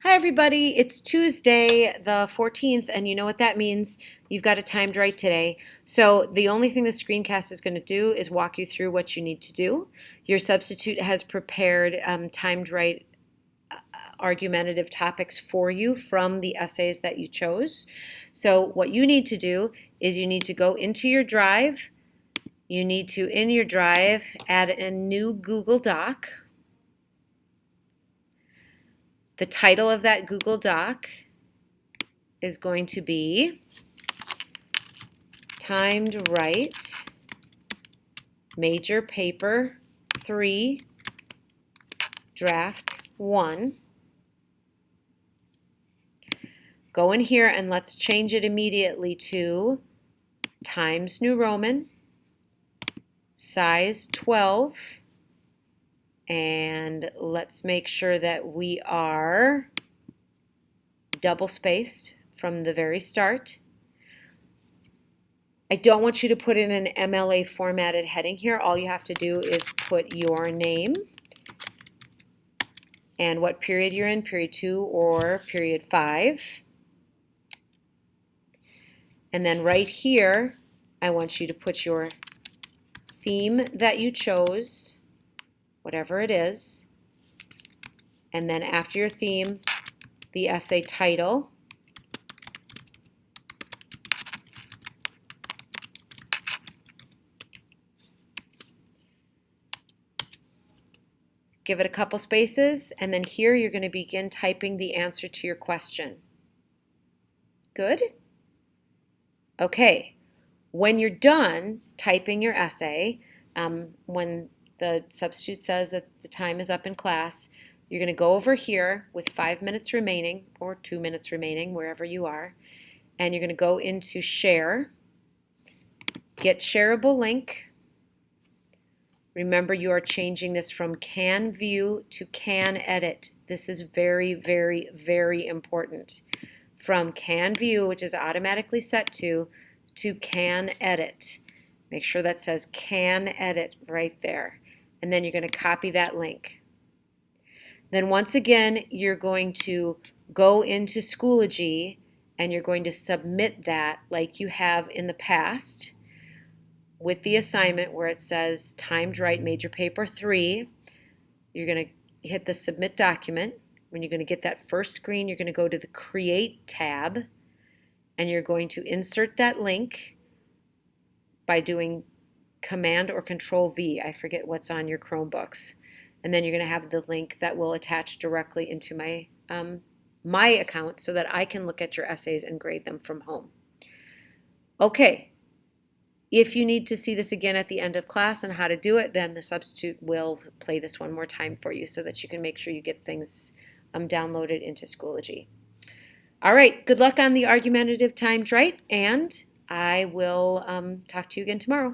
Hi everybody, it's Tuesday the 14th and you know what that means. You've got it timed right today. So the only thing the Screencast is going to do is walk you through what you need to do. Your substitute has prepared timed right argumentative topics for you from the essays that you chose. So what you need to do is you need to go into your drive. You need to, in your drive, add a new Google Doc. The title of that Google Doc is going to be Timed Right, Major Paper 3, Draft 1. Go in here and let's change it immediately to Times New Roman, size 12, and let's make sure that we are double spaced from the very start. I don't want you to put in an MLA formatted heading here. All you have to do is put your name and what period you're in, period 2 or period 5. And then right here, I want you to put your theme that you chose, whatever it is, and then after your theme, the essay title. Give it a couple spaces, and then here you're going to begin typing the answer to your question. Good? Okay. When you're done typing your essay, when the substitute says that the time is up in class, you're going to go over here with 5 minutes remaining, or 2 minutes remaining, wherever you are, and you're going to go into Share, get Shareable Link. Remember, you are changing this from Can View to Can Edit. This is very, very, very important. From Can View, which is automatically set to Can Edit. Make sure that says Can Edit right there. And then you're going to copy that link. Then once again, you're going to go into Schoology and you're going to submit that like you have in the past with the assignment where it says Timed Right Major Paper 3. You're going to hit the Submit Document. When you're going to get that first screen, you're going to go to the Create tab and you're going to insert that link by doing Command or Control V. I forget what's on your Chromebooks. And then you're going to have the link that will attach directly into my account so that I can look at your essays and grade them from home. Okay. If you need to see this again at the end of class and how to do it, then the substitute will play this one more time for you so that you can make sure you get things downloaded into Schoology. All right, good luck on the argumentative timed right, and I will talk to you again tomorrow.